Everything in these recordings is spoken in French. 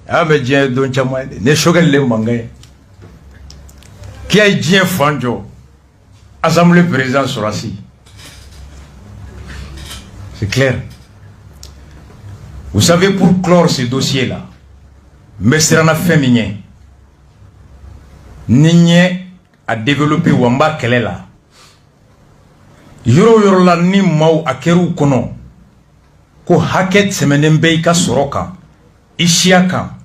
Ah, mais Dieu, donc, tu as ne choquel les mangas. Qui a dit un fanjo, assemblée président sur assis. C'est clair. Vous savez, pour clore ce dossier-là, mais c'est un affaire mignon. Nigné a développé Wamba Kelela. Yoro yoro la ni mau akeru kono. Ko haket semenembe ka soroka. Ishiaka.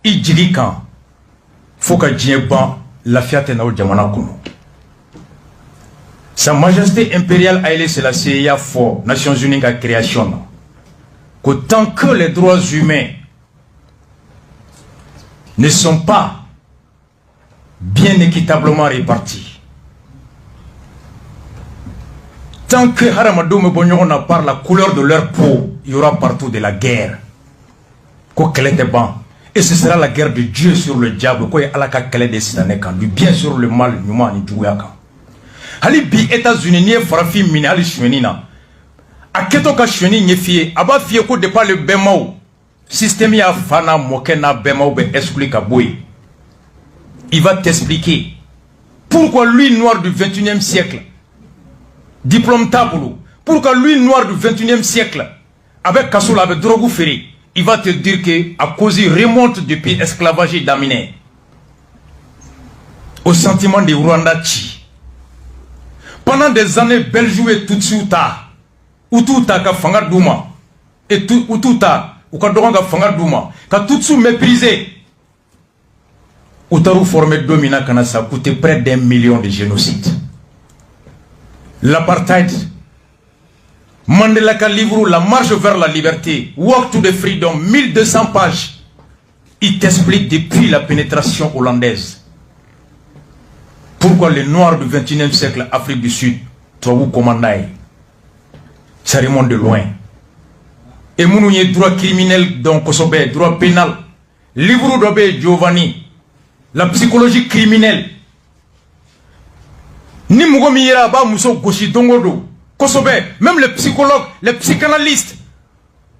Ijigika. Foka djeba la fiate na jamana kono. Sa Majesté impériale Haïlé Sélassié a fort Nations Unies à création. Que tant que les droits humains ne sont pas bien équitablement répartis, tant que Haramadou Mbonyo n'a pas la couleur de leur peau, il y aura partout de la guerre. Et ce sera la guerre de Dieu sur le diable. Du bien sur le mal, Halibi États-Unis ni farafi mini hali shwenina. Aketo ka shweni nyefie aba fie ko de pas le bemao. Système ya fana mokena bemao be exclu ka boy. Il va t'expliquer pourquoi lui noir du 21e siècle, diplôme taboulou, pourquoi lui noir du 21e siècle, avec Kassoula, avec Drogou Ferry, il va te dire que à cause il remonte depuis esclavage d'Aminé au sentiment de Rwanda Chi. Pendant des années, Beljoué Tutsiuta, Ututa ka fanga Douma, et Ututa, ou ka Doronga fanga Douma, ka Tutsu méprisé. Outaru formé Domina Kanasa coûté près d'1 million de génocides. L'apartheid, Mandela ka livre La marche vers la liberté, Walk to the Freedom, 1200 pages. Il t'explique depuis la pénétration hollandaise. Pourquoi les Noirs du 21e siècle, Afrique du Sud, toi vous commandez, ça remonte de loin. Et mounouye droit criminel dans Kosobe, droit pénal, livre d'Obé Giovanni, la psychologie criminelle. Ni Mugomira ba Mousso Goshi Dongodo, Kosobe, même les psychologues, les psychanalystes,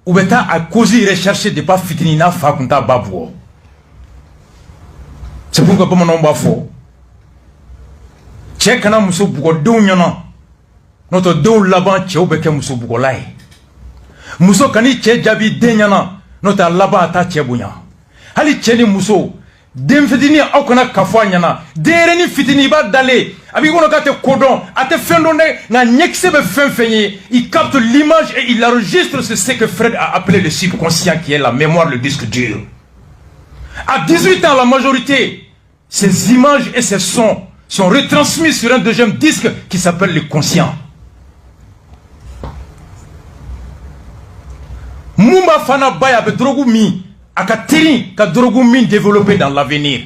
ou bêta à cause de rechercher de pas fitinina fakunta babou. C'est pourquoi pas mon nom bafo. Tchè kana muso bugo dou nyana noto dou laban tchè obeke muso bugo lai muso kani tchè jabi de nyana noto laba ata tchè bunya hali tchè ni muso dem fitini akona kafwa nyana dere ni fitini ba dale abi gono kate kodon ate fendonde na nyekse be fenfenye il capte l'image et il enregistre ce que Fred a appelé le subconscient qui est la mémoire, le disque dur. À 18 ans la majorité ces images et ces sons sont retransmis sur un deuxième disque qui s'appelle le conscient. Mumba Fana Baya be drogu mi akateri ka drogu mi développé dans l'avenir.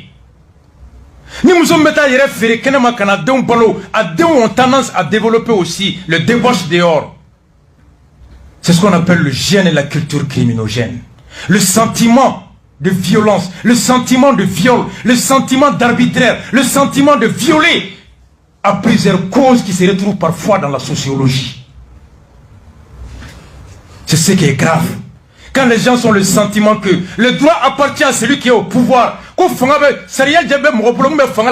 Ni muso meta yere fere kenema kana don balo a don ont tendance à développer aussi le débauche dehors. C'est ce qu'on appelle le gène et la culture criminogène. Le sentiment de violence, le sentiment de viol, le sentiment d'arbitraire, le sentiment de violer à plusieurs causes qui se retrouvent parfois dans la sociologie. C'est ce qui est grave. Quand les gens ont le sentiment que le droit appartient à celui qui est au pouvoir, qu'on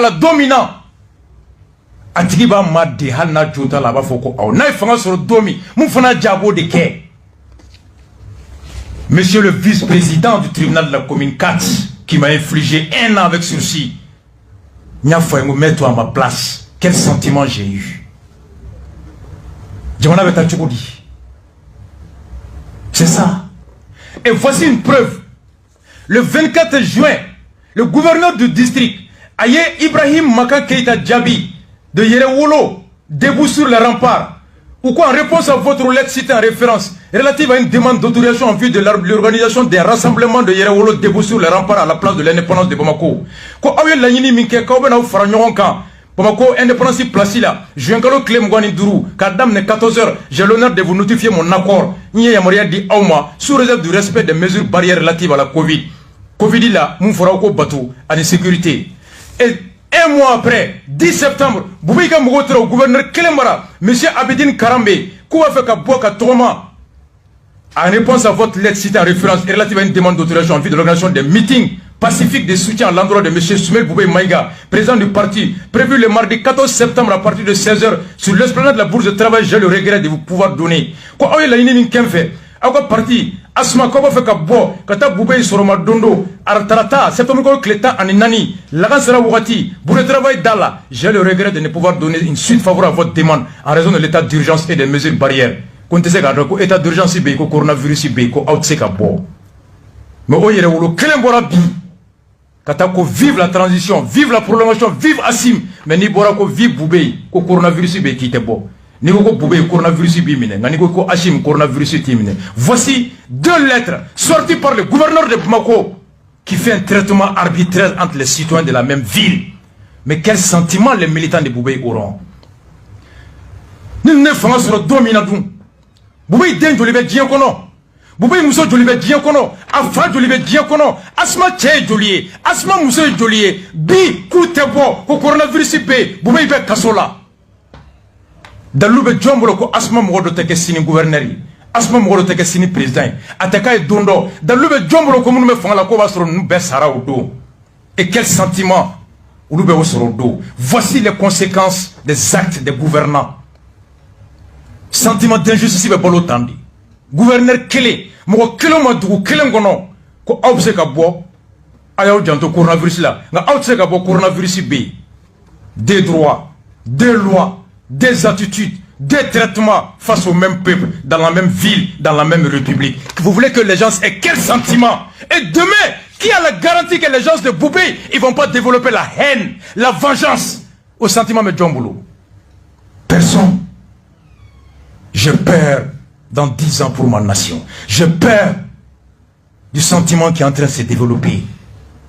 la dominant. Atigiba madi halna jota la ba foko aw nay fanga sur domi mun fana jabo de ke. Monsieur le vice-président du tribunal de la commune 4, qui m'a infligé 1 an avec sursis, mets-toi à ma place. Quel sentiment j'ai eu. C'est ça. Et voici une preuve. Le 24 juin, le gouverneur du district, Aye Ibrahim Maka Keita Djabi, de Yerewolo, debout sur le rempart, ou quoi en réponse à votre lettre citée en référence, relative à une demande d'autorisation en vue de l'organisation des rassemblements de Yerewolo debout sur le rempart à la place de l'indépendance de Bamako. Ko awe la yini minke ka obena fara nyon kan. Bamako indépendance place là. Je ngalo clé Mgwani Duru, kadam ne 14h, j'ai l'honneur de vous notifier mon accord. Nye yamoria di auma sous réserve du respect des mesures barrières relatives à la Covid. Covid là, moun fara ko bateau à la sécurité. Et 1 mois après, 10 septembre, Boubika Mougotra, au gouverneur Kelembara, M. Abedine Karambe, Kouafeka Boaka Toma, En réponse à votre lettre citée en référence et relative à une demande d'autorisation en vue de l'organisation des meetings pacifiques de soutien à l'endroit de M. Soumel Boubé Maïga, président du parti, prévu le mardi 14 septembre à partir de 16h sur l'esplanade de la bourse de travail, j'ai le regret de vous pouvoir donner. Quoi, il a une fait Awa parti, Asma Kobo fait ka bo, Kata Boubé Soroma Dondo, Artarata, septembre Cléta Aninani, Lagan Sera Wati, pour le travail d'Allah, j'ai le regret de ne pouvoir donner une suite favorable à votre demande en raison de l'état d'urgence et des mesures barrières. Quand c'est que l'état d'urgence est le coronavirus est le mais il y a le vive la transition, vive la prolongation, vive Assim, mais ni bora ko vive Boubé, ko coronavirus est qui te bo. Ni ko Boubé coronavirus est bimine, ni ko Assim coronavirus est timine. Voici deux lettres sorties par le gouverneur de Bamako qui fait un traitement arbitraire entre les citoyens de la même ville. Mais quel sentiment les militants de Boubé auront? Nous ne faisons sur le dominadou. Boubé den jolibe dien kono. Boubé muso jolibe dien kono. Afa jolibe dien kono. Asma tche jolie. Asma muso jolie. Bi koutebo ko coronavirus be. Boubé be kasola. Dalube jombolo ko asma modo teke sini gouverneur. Asma modo teke sini président. Ataka e dondo. Dalube jombolo ko munu me fanga ko basro nu be sara odo. Et quel sentiment ou be osro do. Voici les conséquences des actes des gouvernants. Sentiment d'injustice be bolo tandi. Gouverneur Kélé, mo kelo madou kelen gono ko awse ka bo ayaw janto coronavirus la nga awse ka bo coronavirus B. Des droits, des lois, des attitudes, des traitements face au même peuple, dans la même ville, dans la même république. Vous voulez que les gens aient quel sentiment? Et demain, qui a la garantie que les gens de Boubé, ils vont pas développer la haine, la vengeance au sentiment de Djomboulou? Personne. J'ai peur dans 10 ans pour ma nation. J'ai peur du sentiment qui est en train de se développer.